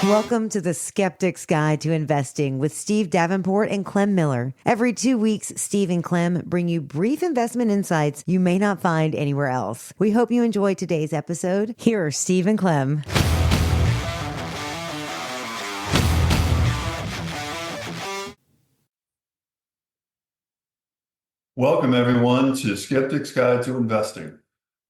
Welcome to the Skeptic's Guide to Investing with Steve Davenport and Clem Miller. Every 2 weeks, Steve and Clem bring you brief investment insights you may not find anywhere else. We hope you enjoy today's episode. Here are Steve and Clem. Welcome, everyone, to Skeptic's Guide to Investing.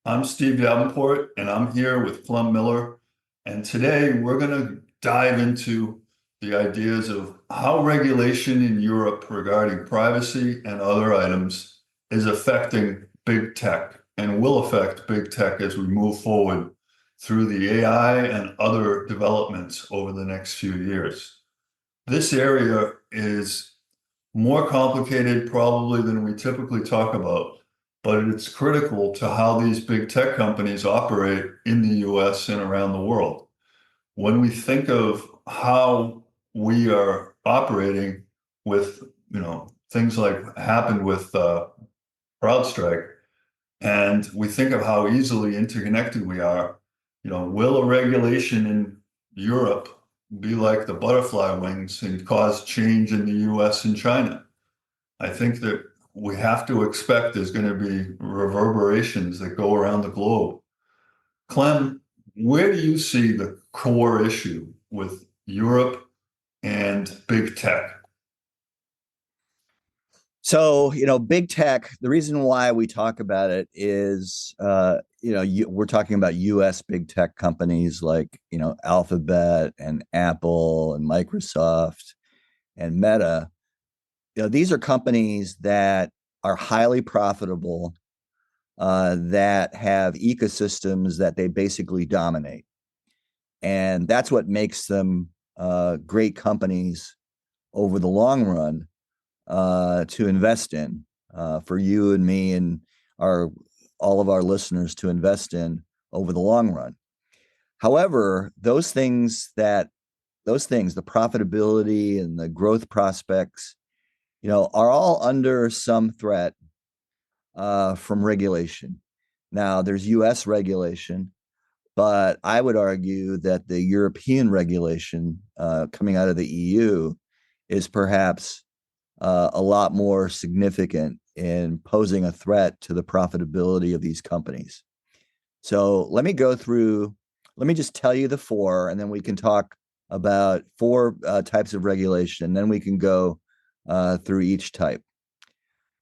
I'm Steve Davenport, and I'm here with Clem Miller. And today we're going to dive into the ideas of how regulation in Europe regarding privacy and other items is affecting big tech and will affect big tech as we move forward through the AI and other developments over the next few years. This area is more complicated probably than we typically talk about, but it's critical to how these big tech companies operate in the US and around the world. When we think of how we are operating with, things like happened with CrowdStrike, and we think of how easily interconnected we are, will a regulation in Europe be like the butterfly wings and cause change in the US and China? I think that we have to expect there's going to be reverberations that go around the globe. Clem, where do you see the core issue with Europe and big tech? So, big tech, the reason why we talk about it is, we're talking about US big tech companies like, Alphabet and Apple and Microsoft and Meta. These are companies that are highly profitable, that have ecosystems that they basically dominate. And that's what makes them great companies over the long run to invest in, for you and me and all of our listeners to invest in over the long run. However, those things, the profitability and the growth prospects, are all under some threat from regulation. Now, there's US regulation, but I would argue that the European regulation coming out of the EU is perhaps a lot more significant in posing a threat to the profitability of these companies. So let me just tell you the four, and then we can talk about four types of regulation, and then we can go through each type.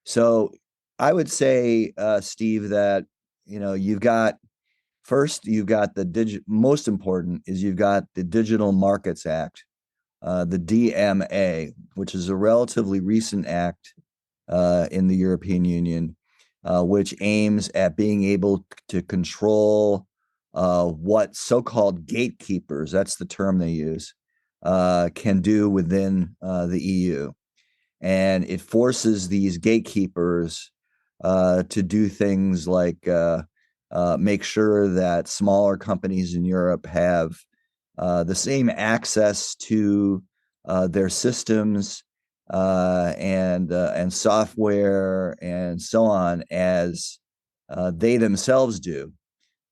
So I would say, Steve, that, you've got most important is you've got the Digital Markets Act, the DMA, which is a relatively recent act in the European Union, which aims at being able to control what so-called gatekeepers, that's the term they use, can do within the EU. And it forces these gatekeepers to do things like make sure that smaller companies in Europe have the same access to their systems and software and so on as they themselves do.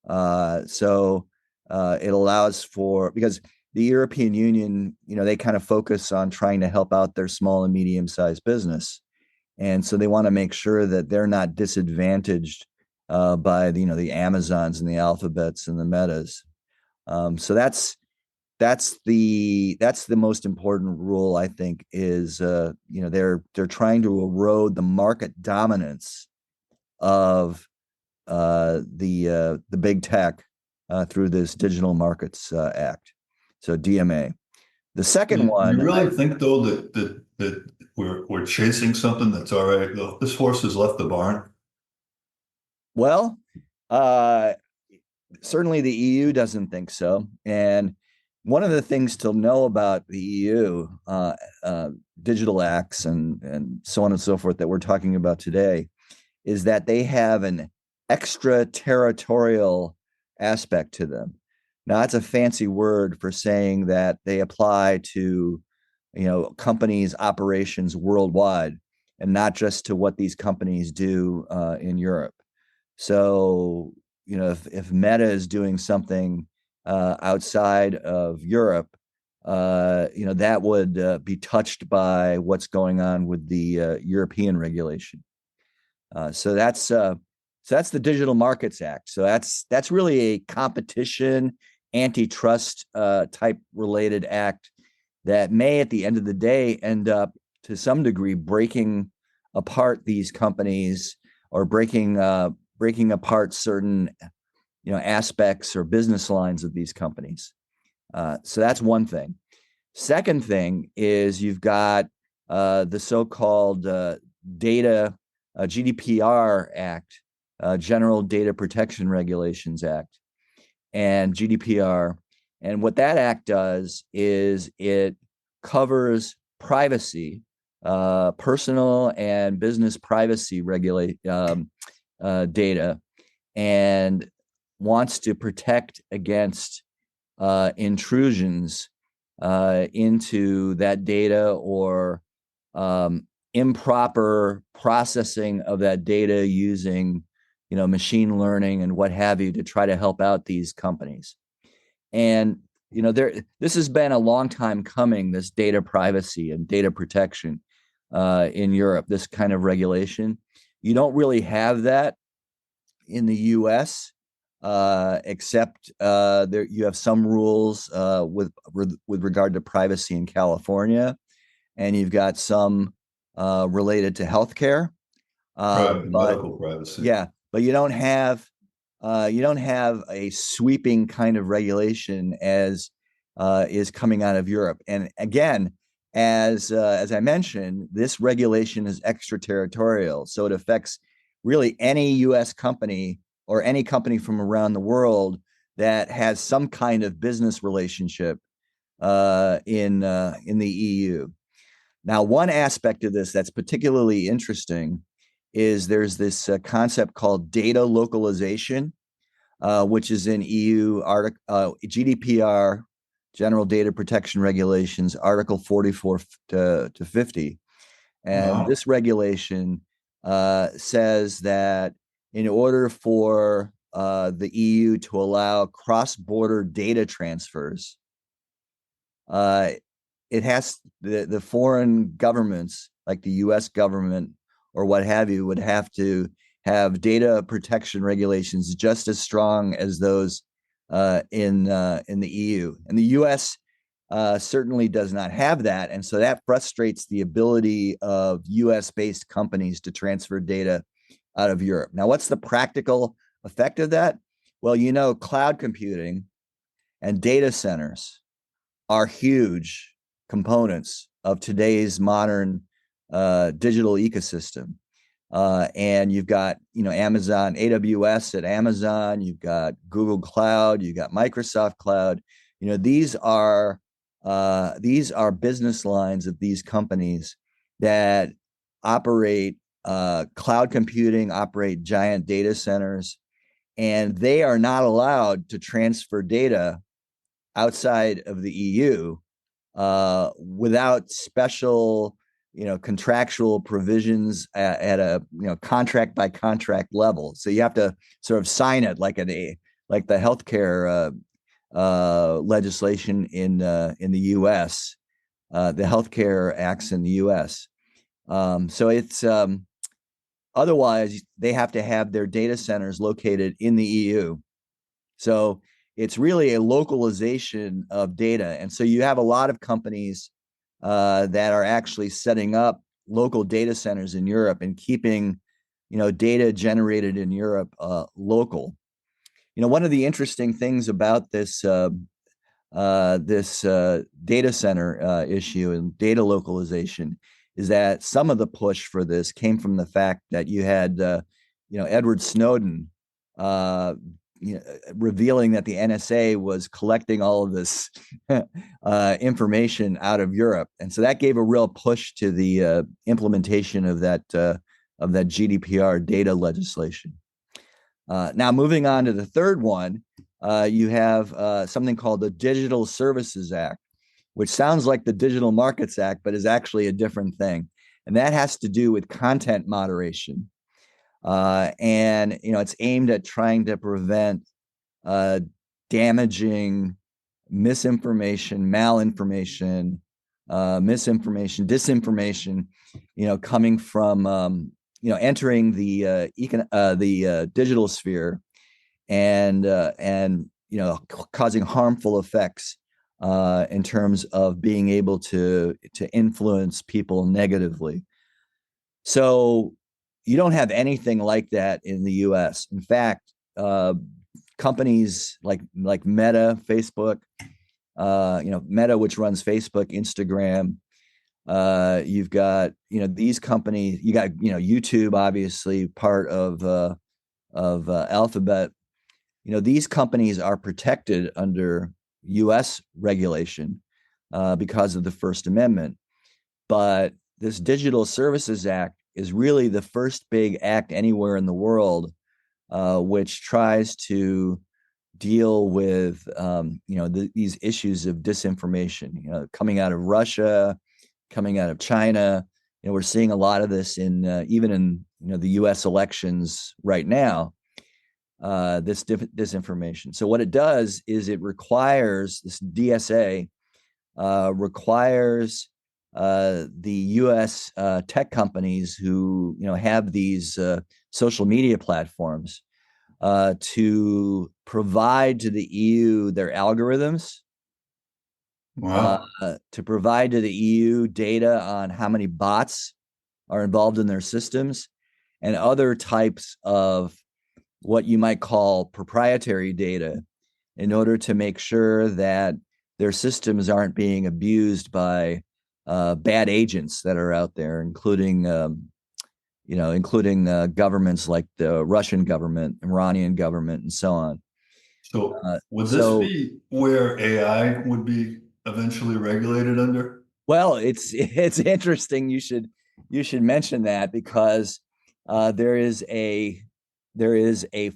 So it allows because the European Union, they kind of focus on trying to help out their small and medium-sized business. And so they want to make sure that they're not disadvantaged by the Amazons and the Alphabets and the Metas. So that's the most important rule, I think, is they're trying to erode the market dominance of the big tech through this Digital Markets Act. So DMA. The second one. You really think though that we're chasing something that's already, this horse has left the barn? Well, certainly the EU doesn't think so. And one of the things to know about the EU digital acts and so on and so forth that we're talking about today is that they have an extraterritorial aspect to them. Now, that's a fancy word for saying that they apply to, companies' operations worldwide and not just to what these companies do in Europe. So, if Meta is doing something outside of Europe, that would be touched by what's going on with the European regulation. So that's the Digital Markets Act. So that's really a competition antitrust type related act that may, at the end of the day, end up to some degree breaking apart these companies or breaking apart certain aspects or business lines of these companies. So that's one thing. Second thing is you've got the so-called data GDPR Act, General Data Protection Regulations Act, and GDPR. And what that act does is it covers privacy, personal and business privacy data, and wants to protect against intrusions into that data or improper processing of that data using machine learning and what have you to try to help out these companies. And this has been a long time coming, this data privacy and data protection in Europe, this kind of regulation. You don't really have that in the US, except there you have some rules with regard to privacy in California, and you've got some related to healthcare. Medical privacy. Yeah, but you don't have a sweeping kind of regulation as is coming out of Europe. And again, as I mentioned, this regulation is extraterritorial, so it affects really any U.S. company or any company from around the world that has some kind of business relationship in the EU. Now, one aspect of this that's particularly interesting is there's this concept called data localization, which is in EU GDPR, General Data Protection Regulations, Article 44 to 50. And this regulation says that in order for the EU to allow cross-border data transfers, it has the foreign governments, like the U.S. government or what have you, would have to have data protection regulations just as strong as those in the EU. And the U.S. Certainly does not have that, and so that frustrates the ability of U.S.-based companies to transfer data out of Europe. Now, what's the practical effect of that? Well, cloud computing and data centers are huge components of today's modern digital ecosystem. And you've got, Amazon, AWS at Amazon, you've got Google Cloud, you've got Microsoft Cloud. These are business lines of these companies that operate cloud computing, operate giant data centers, and they are not allowed to transfer data outside of the EU without special, contractual provisions at a contract by contract level. So you have to sort of sign it like the healthcare legislation in the U.S., the healthcare acts in the U.S. So it's otherwise they have to have their data centers located in the EU. So it's really a localization of data. And so you have a lot of companies that are actually setting up local data centers in Europe and keeping, data generated in Europe local. One of the interesting things about this data center issue and data localization is that some of the push for this came from the fact that you had, Edward Snowden revealing that the NSA was collecting all of this information out of Europe, and so that gave a real push to the implementation of that GDPR data legislation. Now, moving on to the third one, you have something called the Digital Services Act, which sounds like the Digital Markets Act, but is actually a different thing, and that has to do with content moderation. And it's aimed at trying to prevent damaging misinformation, malinformation, misinformation, disinformation, coming from entering the digital sphere and causing harmful effects in terms of being able to influence people negatively. So you don't have anything like that in the U.S. In fact, companies like Meta, Facebook, Meta, which runs Facebook, Instagram. You've got these companies. You got YouTube, obviously part of Alphabet. These companies are protected under U.S. regulation because of the First Amendment. But this Digital Services Act is really the first big act anywhere in the world which tries to deal with these issues of disinformation, coming out of Russia, coming out of China. We're seeing a lot of this in even in the U.S. elections right now. This disinformation. So what it does is it requires this DSA requires the U.S. Tech companies who have these social media platforms to provide to the EU their algorithms, Wow. to provide to the EU data on how many bots are involved in their systems, and other types of what you might call proprietary data, in order to make sure that their systems aren't being abused by bad agents that are out there, including governments like the Russian government, Iranian government, and so on. So would this So, be where AI would be eventually regulated under? well, it's interesting. You should mention that, because there is a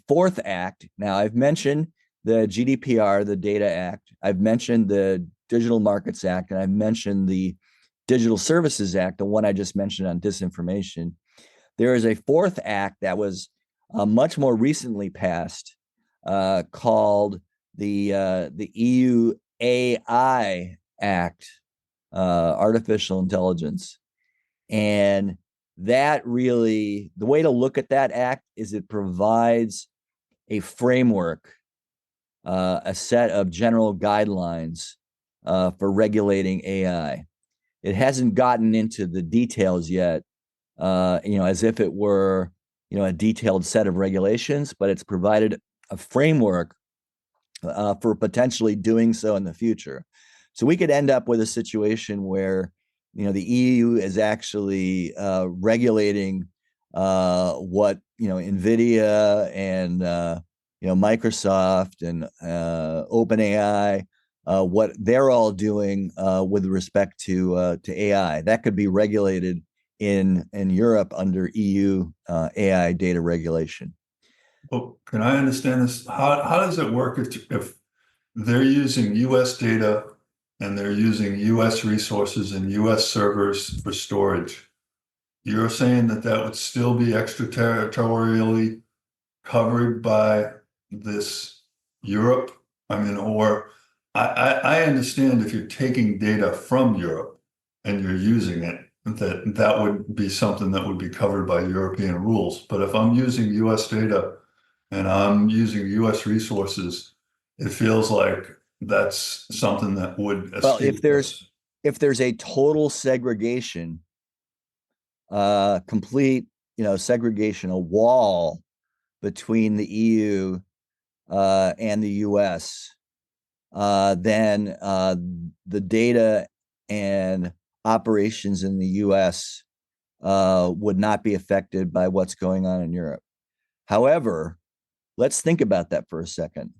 fourth act. Now, I've mentioned the GDPR, the Data Act. I've mentioned the Digital Markets Act, and I've mentioned the Digital Services Act, the one I just mentioned on disinformation. There is a fourth act that was much more recently passed, called the EU AI Act, artificial intelligence. And that really, the way to look at that act is it provides a framework, a set of general guidelines for regulating AI. It hasn't gotten into the details yet, as if it were, a detailed set of regulations, but it's provided a framework for potentially doing so in the future. So we could end up with a situation where, the EU is actually regulating what, NVIDIA and, Microsoft and OpenAI, what they're all doing with respect to AI. That could be regulated in Europe under EU AI data regulation. Well, can I understand this? How does it work if they're using US data and they're using US resources and US servers for storage? You're saying that would still be extraterritorially covered by this Europe? I mean, or I understand if you're taking data from Europe and you're using it, that would be something that would be covered by European rules. But if I'm using US data and I'm using US resources, it feels like that's something that would Well, escape this. if there's a total segregation, complete, segregation, a wall between the EU and the US, then the data and operations in the US would not be affected by what's going on in Europe. However, let's think about that for a second.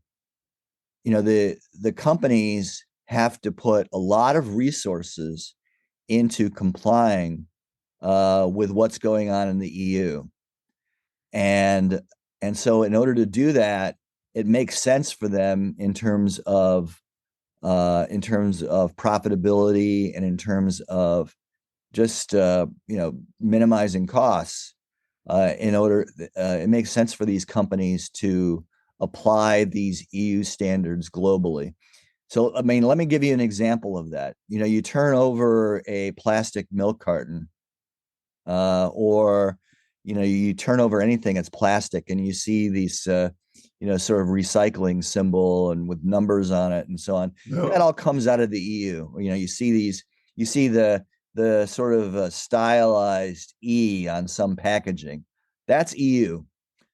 The companies have to put a lot of resources into complying with what's going on in the EU. And so in order to do that, it makes sense for them in terms of profitability, and in terms of just minimizing costs. It makes sense for these companies to apply these EU standards globally. So, I mean, let me give you an example of that. You turn over a plastic milk carton, or you turn over anything that's plastic, and you see these, sort of recycling symbol and with numbers on it and so on. Yeah. That all comes out of the EU. You see the sort of stylized E on some packaging. That's EU.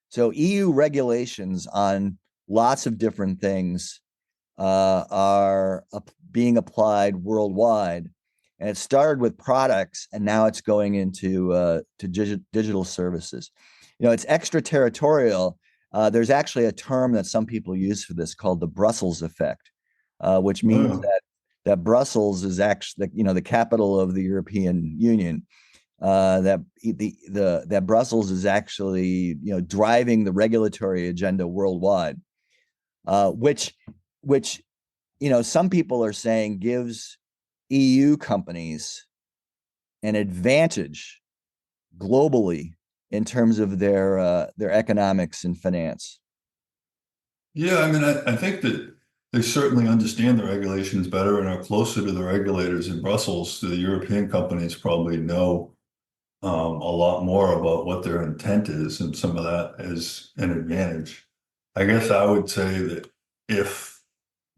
So EU regulations on lots of different things are being applied worldwide, and it started with products, and now it's going into to digital services. It's extraterritorial. There's actually a term that some people use for this called the Brussels effect, which means that Brussels is actually the capital of the European Union. That Brussels is actually driving the regulatory agenda worldwide, which some people are saying gives EU companies an advantage globally in terms of their economics and finance. Yeah, I mean, I think that they certainly understand the regulations better and are closer to the regulators in Brussels. The European companies probably know a lot more about what their intent is, and some of that is an advantage. I guess I would say that if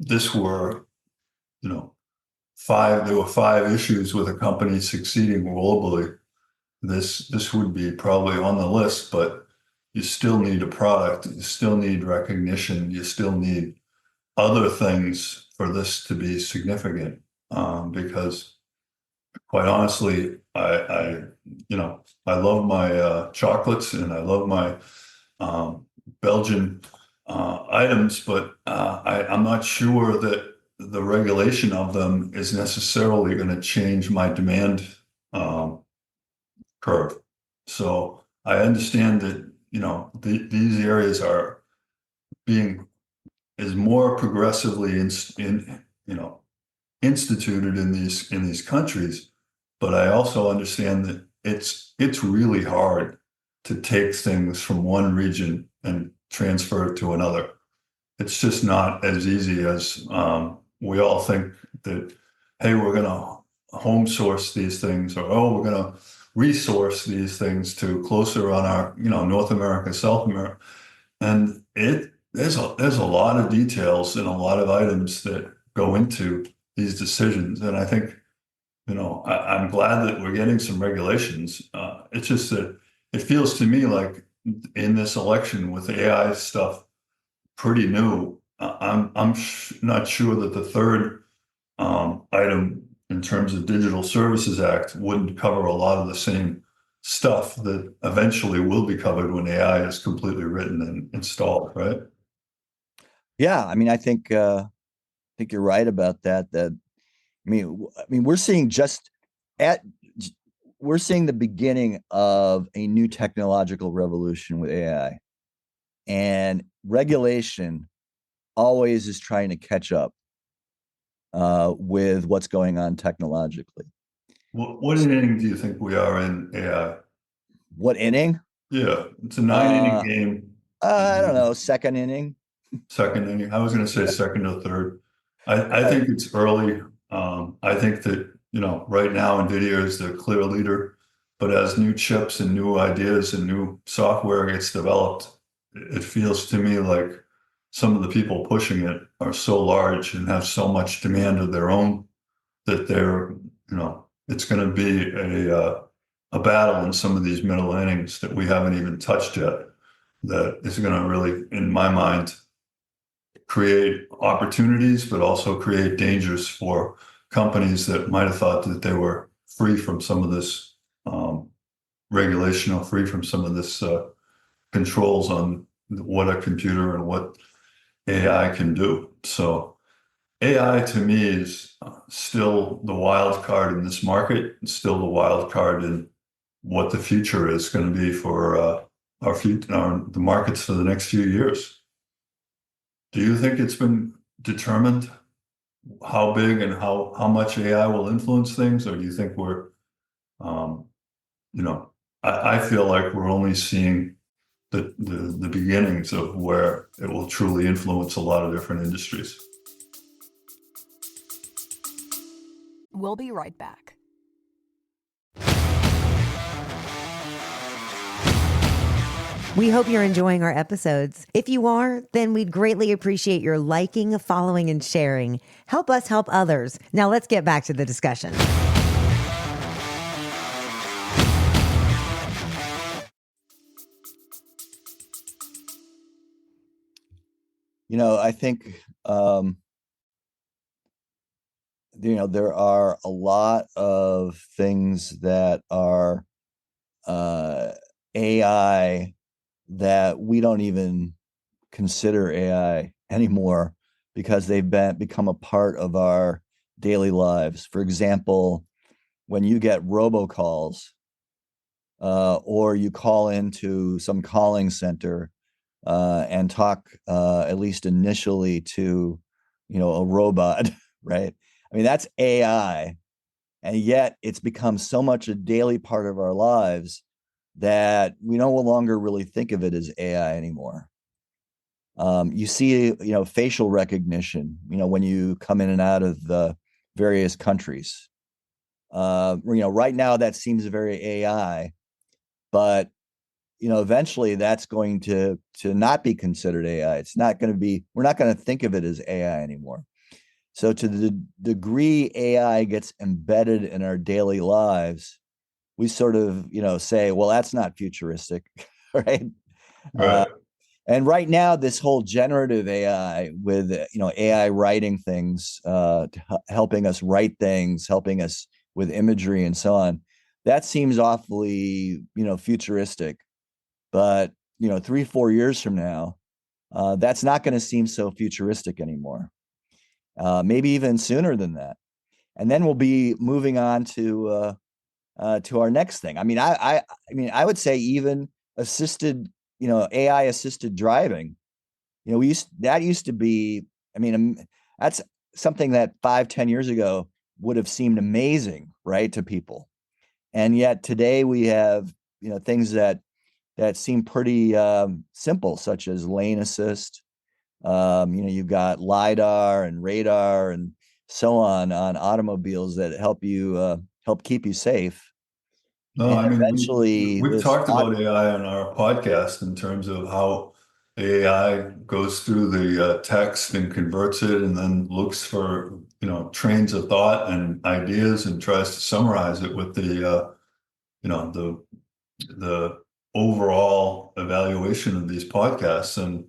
this were, there were 5 issues with a company succeeding globally, this would be probably on the list, but you still need a product, you still need recognition, you still need other things for this to be significant. Because quite honestly, I love my chocolates, and I love my Belgian items, but I'm not sure that the regulation of them is necessarily going to change my demand curve. So I understand that these areas are being is more progressively instituted in these countries, but I also understand that it's really hard to take things from one region and transfer it to another. It's just not as easy as we all think that, hey, we're going to home source these things, or, oh, we're going to resource these things to closer on our, North America, South America. And there's a lot of details and a lot of items that go into these decisions. And I think, I'm glad that we're getting some regulations. It's just that it feels to me like in this election with AI stuff pretty new, I'm not sure that the third item in terms of Digital Services Act wouldn't cover a lot of the same stuff that eventually will be covered when AI is completely written and installed, right? Yeah, I mean, I think you're right about that. I mean, we're seeing the beginning of a new technological revolution with AI, and regulation always is trying to catch up with what's going on technologically. What inning do you think we are in AI? What inning? Yeah, it's a 9 inning game. I don't know, second inning. Second inning. I was going to say second or third. I think it's early. I think that, right now NVIDIA is the clear leader, but as new chips and new ideas and new software gets developed, it feels to me like some of the people pushing it are so large and have so much demand of their own that it's going to be a battle in some of these middle innings that we haven't even touched yet. That is going to really, in my mind, create opportunities, but also create dangers for companies that might have thought that they were free from some of this regulation, or free from some of this controls on what a computer and what AI can do. So AI to me is still the wild card in this market, and still the wild card in what the future is going to be for our future, the markets for the next few years. Do you think it's been determined how big and how much AI will influence things, or do you think we're, I feel like we're only seeing the beginnings of where it will truly influence a lot of different industries. We'll be right back. We hope you're enjoying our episodes. If you are, then we'd greatly appreciate your liking, following, and sharing. Help us help others. Now let's get back to the discussion. I think, there are a lot of things that are AI that we don't even consider AI anymore because they've become a part of our daily lives. For example, when you get robocalls, or you call into some calling center and talk, at least initially, to a robot, right? I mean, that's AI, and yet it's become so much a daily part of our lives that we no longer really think of it as AI anymore. You see, facial recognition, when you come in and out of the various countries. Right now that seems very AI, but eventually that's going to not be considered AI. It's not going to be. We're not going to think of it as AI anymore. So to the degree AI gets embedded in our daily lives, we sort of, say, well, that's not futuristic, right? Right. And right now, this whole generative AI with, AI writing things, helping us write things, helping us with imagery and so on, that seems awfully, futuristic. But, 3-4 years from now, that's not going to seem so futuristic anymore. Maybe even sooner than that. And then we'll be moving on to our next thing. I mean, I would say even assisted, AI assisted driving. That used to be. I mean, that's something that 5-10 years ago would have seemed amazing, right, to people, and yet today we have things that seem pretty simple, such as lane assist. You've got LiDAR and radar and so on automobiles that help keep you safe. No, And I mean, eventually we've this talked about AI on our podcast in terms of how AI goes through the text and converts it and then looks for, trains of thought and ideas and tries to summarize it with the overall evaluation of these podcasts. And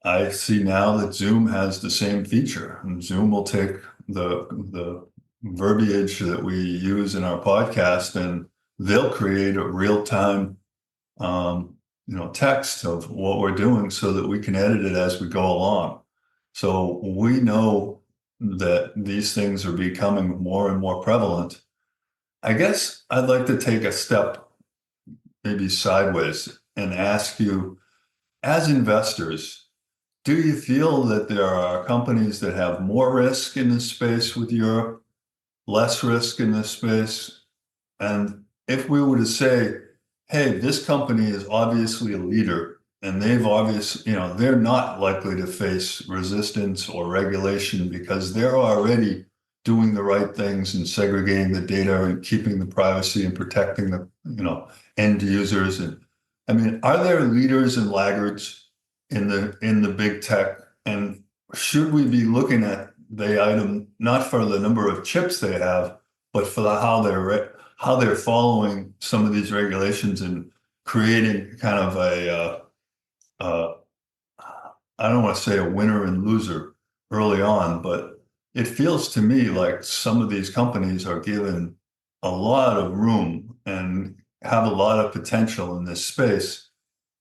I see now that Zoom has the same feature, and Zoom will take the verbiage that we use in our podcast, and they'll create a real-time, text of what we're doing so that we can edit it as we go along. So we know that these things are becoming more and more prevalent. I guess I'd like to take a step maybe sideways and ask you, as investors, do you feel that there are companies that have more risk in this space with Europe, less risk in this space? And if we were to say, hey, this company is obviously a leader and they're not likely to face resistance or regulation because they're already doing the right things and segregating the data and keeping the privacy and protecting the, end users. And I mean, are there leaders and laggards in the big tech? And should we be looking at the item not for the number of chips they have, but for how they're following some of these regulations and creating kind of I don't want to say a winner and loser early on, but it feels to me like some of these companies are given a lot of room and have a lot of potential in this space.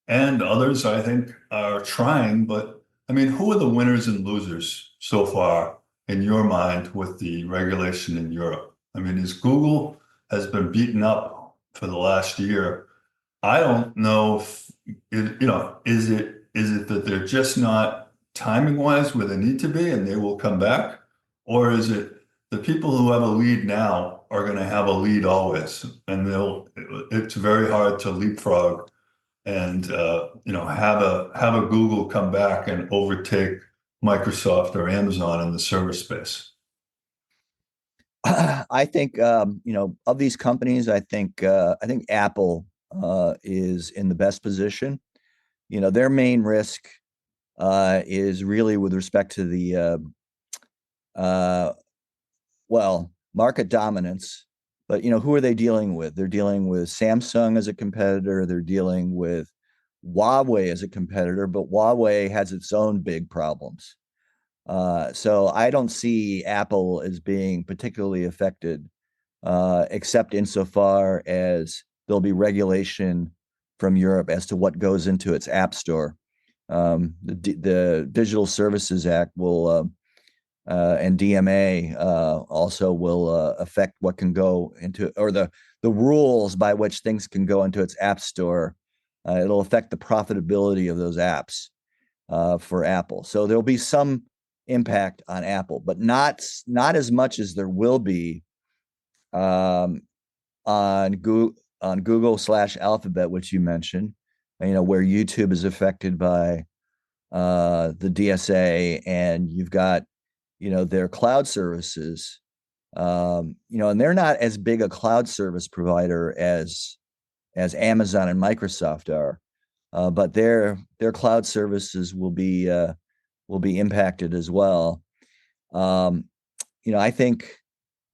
And others, I think, are trying, but I mean, who are the winners and losers so far in your mind with the regulation in Europe? I mean, Google has been beaten up for the last year. I don't know if is it that they're just not timing wise where they need to be and they will come back, or is it the people who have a lead now are going to have a lead always, and it's very hard to leapfrog and have a Google come back and overtake Microsoft or Amazon in the server space? I think of these companies, I think Apple is in the best position. Their main risk is really with respect to the uh, market dominance. But who are they dealing with? They're dealing with Samsung as a competitor. They're dealing with Huawei as a competitor, but Huawei has its own big problems. So I don't see Apple as being particularly affected, except insofar as there'll be regulation from Europe as to what goes into its app store. The Digital Services Act will and DMA also will affect what can go into, or the rules by which things can go into its app store. It'll affect the profitability of those apps for Apple. So there'll be some impact on Apple, but not as much as there will be um, on Google slash Alphabet, which you mentioned. Where YouTube is affected by the DSA, and you've got their cloud services. And they're not as big a cloud service provider as Amazon and Microsoft are, but their cloud services will be impacted as well. Um, I think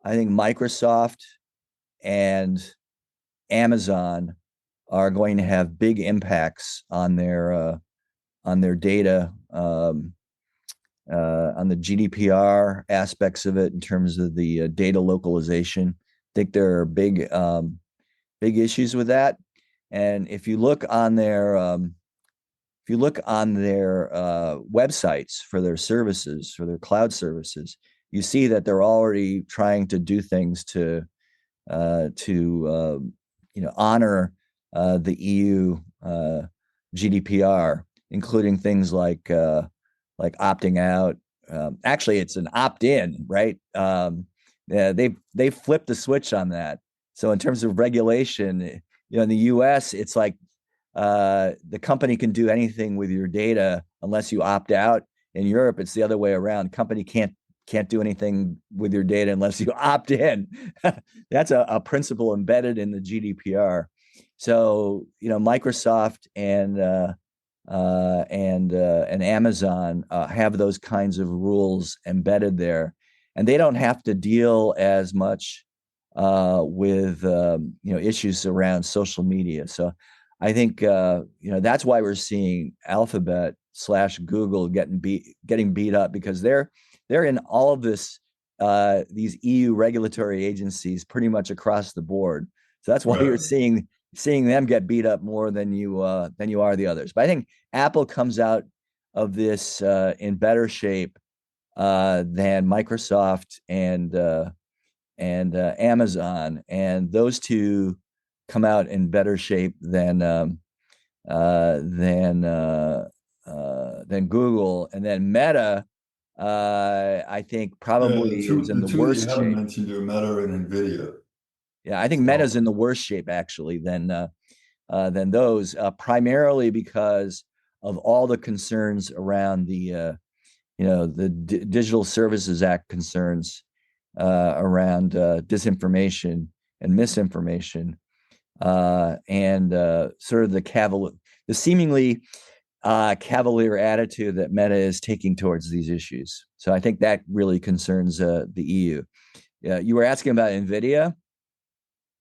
Microsoft and Amazon are going to have big impacts on their data, on the GDPR aspects of it in terms of the data localization. I think there are big issues with that. And if you look on their websites for their services, for their cloud services, you see that they're already trying to do things to honor the EU GDPR, including things like opting out. Actually, it's an opt-in, right? Yeah, they flipped the switch on that. So in terms of regulation, in the U.S., it's like the company can do anything with your data unless you opt out. In Europe, it's the other way around. Company can't do anything with your data unless you opt in. That's a principle embedded in the GDPR. So Microsoft and Amazon have those kinds of rules embedded there, and they don't have to deal as much with issues around social media. So I think that's why we're seeing Alphabet slash Google getting beat up, because they're in all of these EU regulatory agencies pretty much across the board. So that's why you're seeing them get beat up more than you are the others. But I think Apple comes out of this in better shape than Microsoft and Amazon, and those two come out in better shape than Google, and then Meta. I think probably is in The the two that you worst haven't shape. mentioned are Meta and Nvidia. Yeah, I think Meta's So, in the worst shape actually than those, primarily because of all the concerns around the Digital Services Act concerns around disinformation and misinformation, and sort of the seemingly cavalier attitude that Meta is taking towards these issues. So I think that really concerns the EU. You were asking about NVIDIA.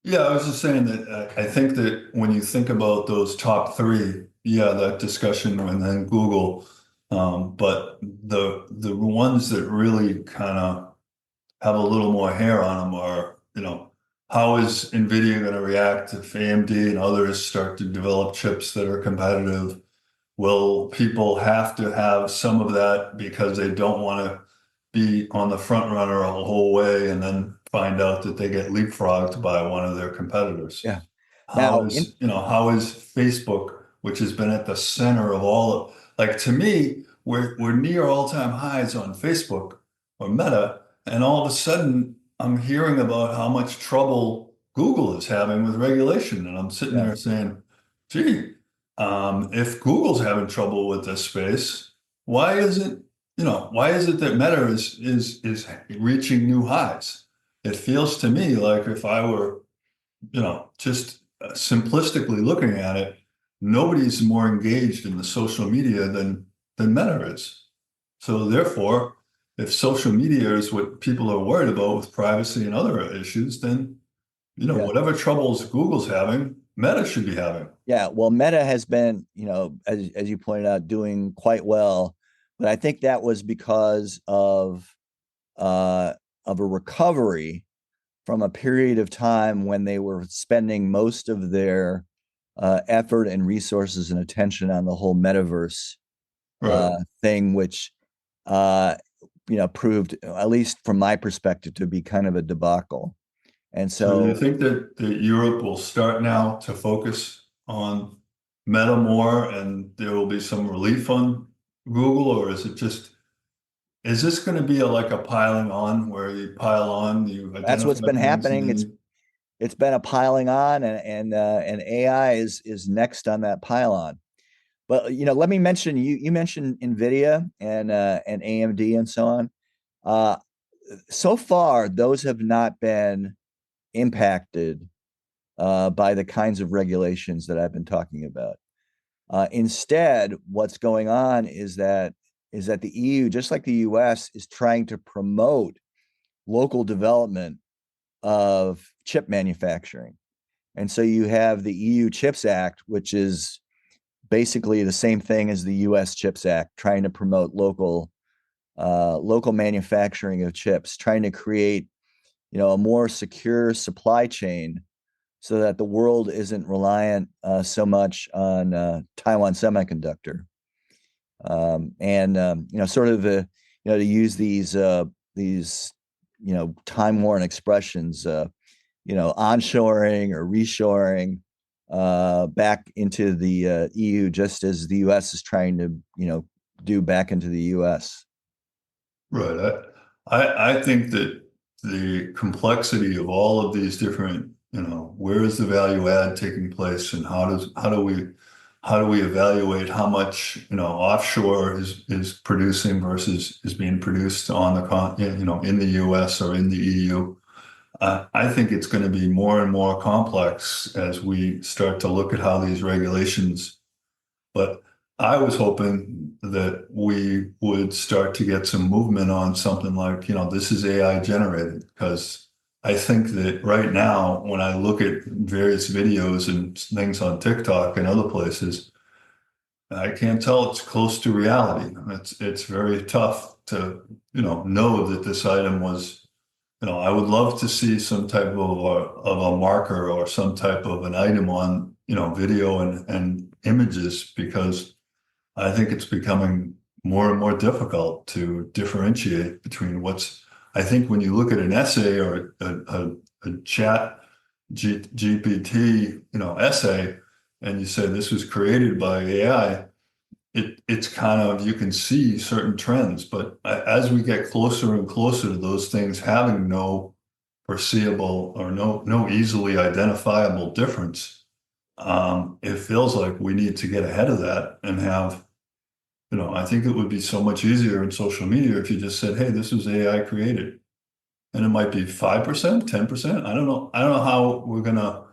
yeah, I was just saying that I think that when you think about those top three, yeah, that discussion and then Google, but the ones that really kind of have a little more hair on them are, how is NVIDIA going to react if AMD and others start to develop chips that are competitive? Will people have to have some of that because they don't want to be on the front runner a whole way and then find out that they get leapfrogged by one of their competitors? Yeah. Now, How is Facebook, which has been at the center of like to me, we're near all-time highs on Facebook or Meta, and all of a sudden I'm hearing about how much trouble Google is having with regulation. And I'm sitting yeah, there saying, gee, if Google's having trouble with this space, why is it that Meta is reaching new highs? it feels to me like if I were, just simplistically looking at it, nobody's more engaged in the social media than Meta is. So therefore, if social media is what people are worried about with privacy and other issues, then Yeah. whatever troubles Google's having, Meta should be having. Yeah. Well, Meta has been, as you pointed out, doing quite well, but I think that was because of a recovery from a period of time when they were spending most of their effort and resources and attention on the whole metaverse Right. thing, which proved, at least from my perspective, to be kind of a debacle. And So you so think that Europe will start now to focus on Meta more and there will be some relief on Google, or is this going to be like a piling on where you pile on, you that's what's identify been things and happening. then It's been a piling on, and AI is next on that pile on. But let me mention, you mentioned Nvidia and AMD and so on. Uh, so far, those have not been impacted by the kinds of regulations that I've been talking about. Instead, what's going on is that the EU, just like the US, is trying to promote local development of chip manufacturing. And so you have the EU Chips Act, which is basically the same thing as the US Chips Act, trying to promote local manufacturing of chips, trying to create a more secure supply chain so that the world isn't reliant so much on Taiwan Semiconductor. Sort of to use these time worn expressions, onshoring or reshoring back into the EU, just as the US is trying to do back into the US. right. I think that the complexity of all of these different, where is the value add taking place and how do we evaluate how much, offshore is producing versus is being produced on in the US or in the EU. I think it's going to be more and more complex as we start to look at how these regulations. But I was hoping that we would start to get some movement on something like, this is AI generated, because I think that right now, when I look at various videos and things on TikTok and other places, I can't tell it's close to reality. It's very tough to, know that this item was, I would love to see some type of a marker or some type of an item on, video and images, because I think it's becoming more and more difficult to differentiate between I think when you look at an essay or a chat GPT, essay, and you say this was created by AI, it's kind of, you can see certain trends, but as we get closer and closer to those things having no perceivable or no easily identifiable difference, it feels like we need to get ahead of that and have, I think it would be so much easier in social media if you just said, hey, this was AI created. And it might be 5%, 10%. I don't know how we're gonna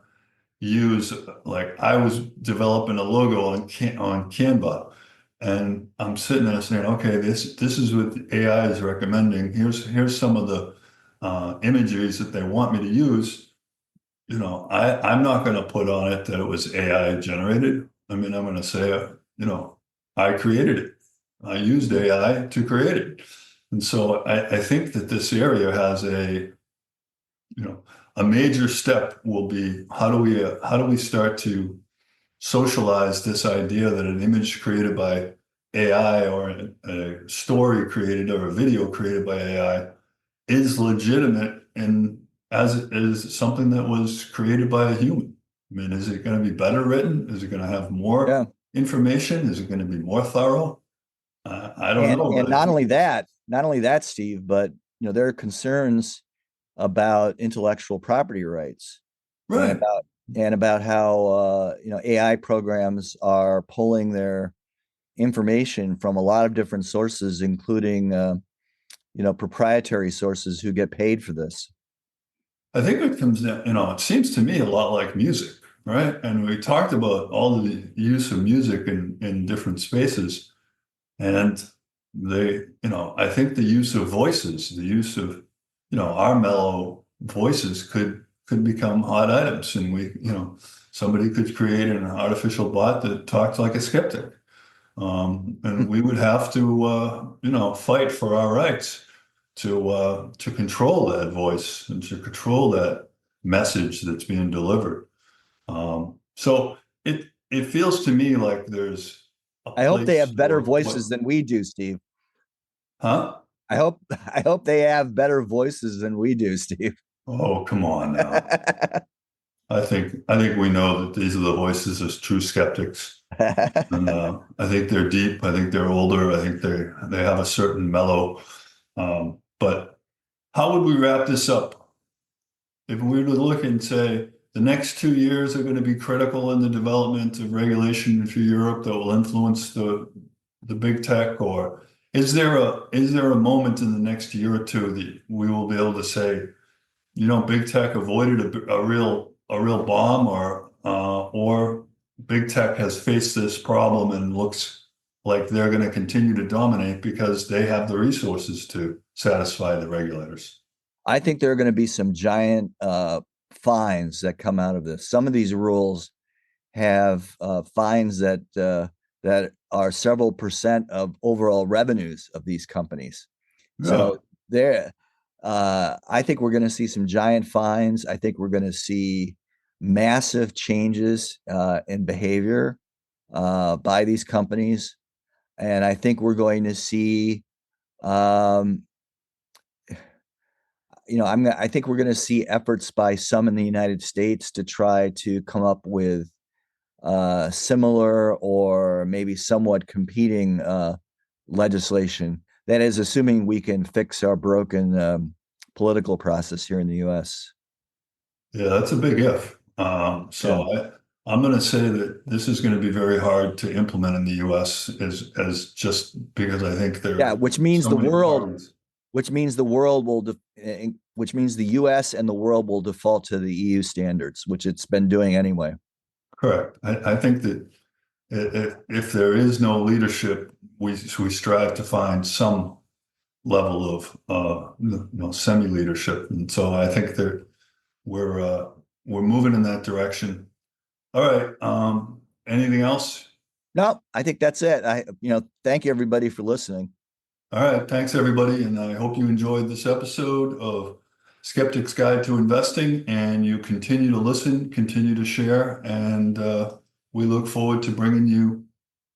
use, like I was developing a logo on Canva, and I'm sitting there saying, okay, this is what AI is recommending. Here's some of the imageries that they want me to use. I'm not going to put on it that it was AI generated. I mean, I'm going to say, I created it. I used AI to create it. And so I think that this area has a major step will be how do we start to socialize this idea that an image created by AI or a story created or a video created by AI is legitimate and as it is something that was created by a human. I mean, is it going to be better written? Is it going to have more Yeah. information? Is it going to be more thorough? I don't And know, and but I think not only that, Steve, but there are concerns about intellectual property rights and right. about how AI programs are pulling their information from a lot of different sources, including proprietary sources who get paid for this. I think it comes down, it seems to me a lot like music, right? And we talked about all of the use of music in different spaces. And I think the use of voices, the use of, our mellow voices could become hot items. And somebody could create an artificial bot that talks like a skeptic. And we would have to, fight for our rights to control that voice and to control that message that's being delivered. So it feels to me like there's a I hope they place have better for voices than we do, Steve. Huh? I hope they have better voices than we do, Steve. Oh, come on now. I think we know that these are the voices of true skeptics. And I think they're deep. I think they're older. I think they have a certain mellow. But how would we wrap this up? If we were to look and say the next 2 years are going to be critical in the development of regulation for Europe that will influence the big tech, or is there a moment in the next year or two that we will be able to say, big tech avoided a real bomb, or big tech has faced this problem and looks like they're going to continue to dominate because they have the resources to satisfy the regulators? I think there are going to be some giant fines that come out of this. Some of these rules have fines that are several percent of overall revenues of these companies. Yeah. So I think we're going to see some giant fines. I think we're going to see massive changes in behavior by these companies. And I think we're going to see, I think we're going to see efforts by some in the United States to try to come up with similar or maybe somewhat competing legislation. That is, assuming we can fix our broken political process here in the U.S. Yeah, that's a big if. I'm going to say that this is going to be very hard to implement in the U.S. as just because I think there. Which means the U.S. and the world will default to the EU standards, which it's been doing anyway. Correct. I think that if there is no leadership, we strive to find some level of semi-leadership, and so I think that we're moving in that direction. All right. Anything else? No, I think that's it. Thank you everybody for listening. All right. Thanks everybody. And I hope you enjoyed this episode of Skeptic's Guide to Investing, and you continue to listen, continue to share. And we look forward to bringing you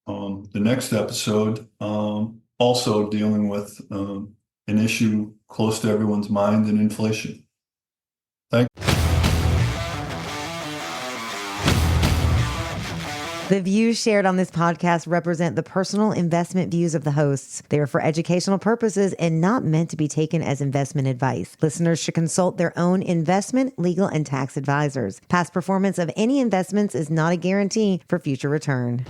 the next episode, also dealing with an issue close to everyone's mind in inflation. Thank you. The views shared on this podcast represent the personal investment views of the hosts. They are for educational purposes and not meant to be taken as investment advice. Listeners should consult their own investment, legal, and tax advisors. Past performance of any investments is not a guarantee for future return.